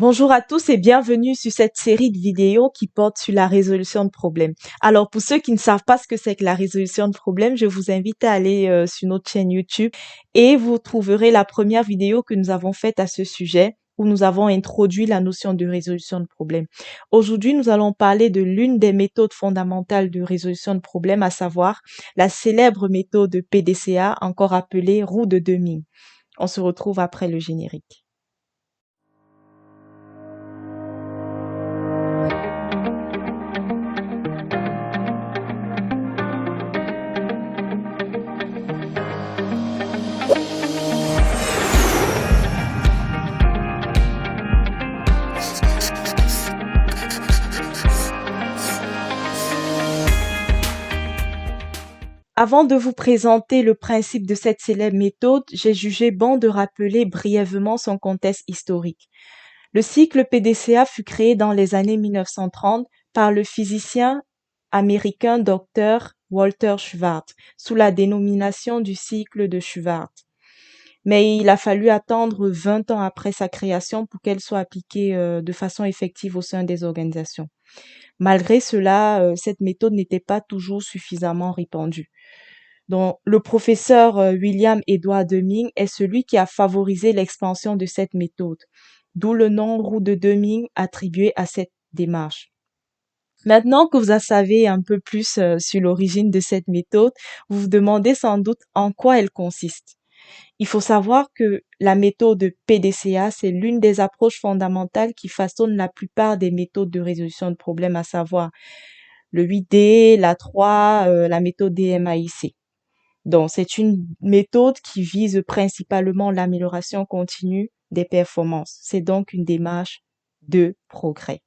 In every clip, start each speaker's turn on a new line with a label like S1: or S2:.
S1: Bonjour à tous et bienvenue sur cette série de vidéos qui porte sur la résolution de problèmes. Alors pour ceux qui ne savent pas ce que c'est que la résolution de problèmes, je vous invite à aller sur notre chaîne YouTube et vous trouverez la première vidéo que nous avons faite à ce sujet où nous avons introduit la notion de résolution de problèmes. Aujourd'hui, nous allons parler de l'une des méthodes fondamentales de résolution de problèmes, à savoir la célèbre méthode PDCA, encore appelée roue de Deming. On se retrouve après le générique. Avant de vous présenter le principe de cette célèbre méthode, j'ai jugé bon de rappeler brièvement son contexte historique. Le cycle PDCA fut créé dans les années 1930 par le physicien américain Dr. Walter Schwartz sous la dénomination du cycle de Schwartz. Mais il a fallu attendre 20 ans après sa création pour qu'elle soit appliquée de façon effective au sein des organisations. Malgré cela, cette méthode n'était pas toujours suffisamment répandue. Donc, le professeur William Edward Deming est celui qui a favorisé l'expansion de cette méthode, d'où le nom roue de Deming attribué à cette démarche. Maintenant que vous en savez un peu plus sur l'origine de cette méthode, vous vous demandez sans doute en quoi elle consiste. Il faut savoir que la méthode PDCA, c'est l'une des approches fondamentales qui façonnent la plupart des méthodes de résolution de problèmes, à savoir le 8D, la 3, la méthode DMAIC. Donc, c'est une méthode qui vise principalement l'amélioration continue des performances. C'est donc une démarche de progrès.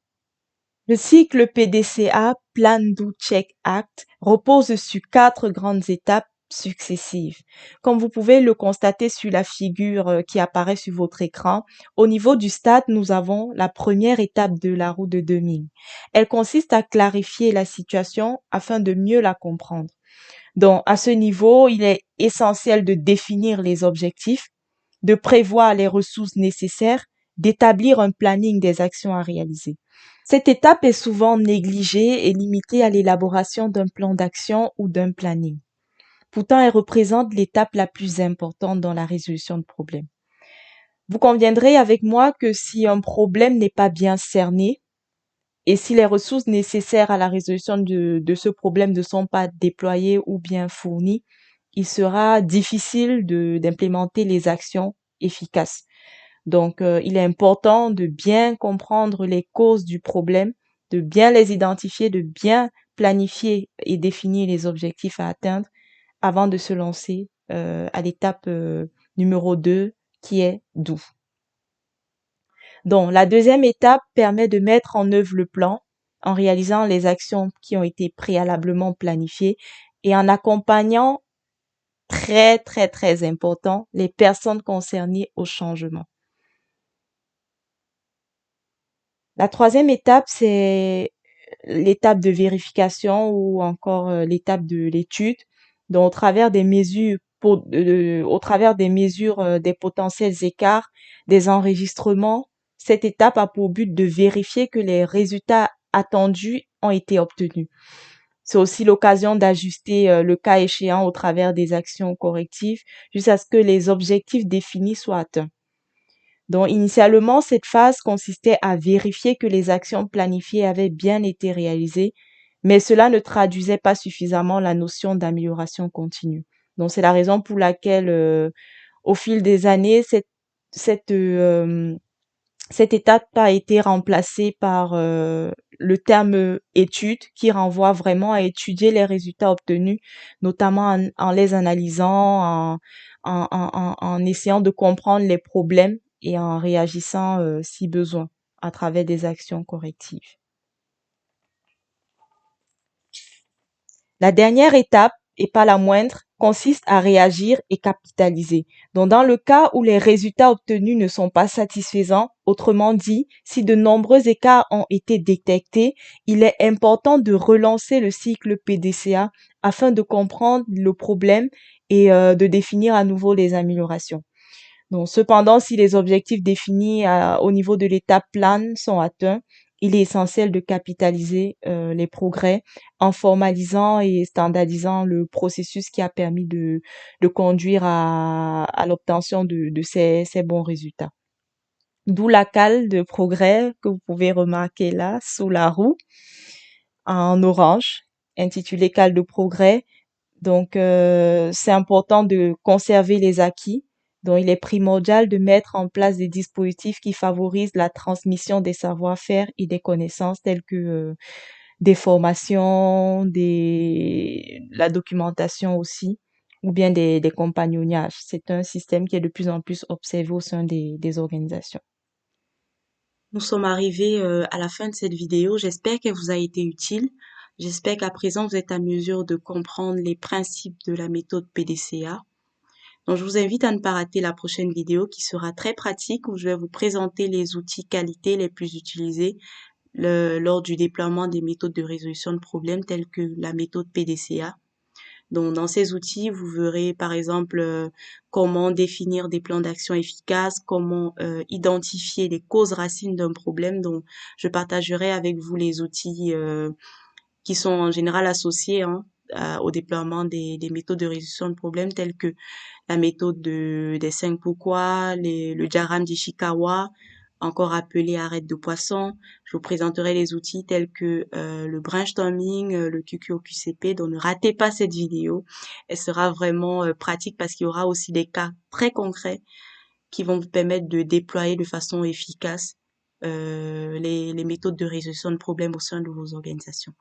S1: Le cycle PDCA, Plan, Do, Check, Act, repose sur 4 grandes étapes successives. Comme vous pouvez le constater sur la figure qui apparaît sur votre écran, au niveau du stade, nous avons la première étape de la roue de Deming. Elle consiste à clarifier la situation afin de mieux la comprendre. Donc, à ce niveau, il est essentiel de définir les objectifs, de prévoir les ressources nécessaires, d'établir un planning des actions à réaliser. Cette étape est souvent négligée et limitée à l'élaboration d'un plan d'action ou d'un planning. Pourtant, elle représente l'étape la plus importante dans la résolution de problèmes. Vous conviendrez avec moi que si un problème n'est pas bien cerné, et si les ressources nécessaires à la résolution de ce problème ne sont pas déployées ou bien fournies, il sera difficile d'implémenter les actions efficaces. Donc, il est important de bien comprendre les causes du problème, de bien les identifier, de bien planifier et définir les objectifs à atteindre avant de se lancer à l'étape numéro 2 qui est DO. Donc, la deuxième étape permet de mettre en œuvre le plan en réalisant les actions qui ont été préalablement planifiées et en accompagnant, très, très, très important, les personnes concernées au changement. La troisième étape, c'est l'étape de vérification ou encore l'étape de l'étude. Donc, au travers des mesures, des potentiels écarts, des enregistrements, cette étape a pour but de vérifier que les résultats attendus ont été obtenus. C'est aussi l'occasion d'ajuster le cas échéant au travers des actions correctives jusqu'à ce que les objectifs définis soient atteints. Donc, initialement, cette phase consistait à vérifier que les actions planifiées avaient bien été réalisées, mais cela ne traduisait pas suffisamment la notion d'amélioration continue. Donc, c'est la raison pour laquelle, au fil des années, cette, euh, cette étape a été remplacée par le terme étude qui renvoie vraiment à étudier les résultats obtenus, notamment en les analysant, en essayant de comprendre les problèmes et en réagissant si besoin à travers des actions correctives. La dernière étape, et pas la moindre, consiste à réagir et capitaliser. Donc, dans le cas où les résultats obtenus ne sont pas satisfaisants, autrement dit, si de nombreux écarts ont été détectés, il est important de relancer le cycle PDCA afin de comprendre le problème et de définir à nouveau les améliorations. Donc, cependant, si les objectifs définis au niveau de l'étape plane sont atteints, il est essentiel de capitaliser les progrès en formalisant et standardisant le processus qui a permis de conduire à l'obtention de ces bons résultats. D'où la cale de progrès que vous pouvez remarquer là sous la roue en orange, intitulée cale de progrès. Donc, c'est important de conserver les acquis. Donc, il est primordial de mettre en place des dispositifs qui favorisent la transmission des savoir-faire et des connaissances telles que des formations, la documentation aussi, ou bien des compagnonnages. C'est un système qui est de plus en plus observé au sein des organisations. Nous sommes arrivés à la fin de cette vidéo. J'espère qu'elle vous a été utile. J'espère qu'à présent, vous êtes à mesure de comprendre les principes de la méthode PDCA. Donc, je vous invite à ne pas rater la prochaine vidéo qui sera très pratique où je vais vous présenter les outils qualité les plus utilisés lors du déploiement des méthodes de résolution de problèmes telles que la méthode PDCA. Donc, dans ces outils, vous verrez par exemple comment définir des plans d'action efficaces, comment identifier les causes racines d'un problème. Donc, je partagerai avec vous les outils qui sont en général associés au déploiement des méthodes de résolution de problèmes telles que la méthode des 5 pourquoi, le diagramme d'Ishikawa, encore appelé arête de poisson. Je vous présenterai les outils tels que le brainstorming, le QQOQCP. Donc ne ratez pas cette vidéo. Elle sera vraiment pratique parce qu'il y aura aussi des cas très concrets qui vont vous permettre de déployer de façon efficace les méthodes de résolution de problèmes au sein de vos organisations.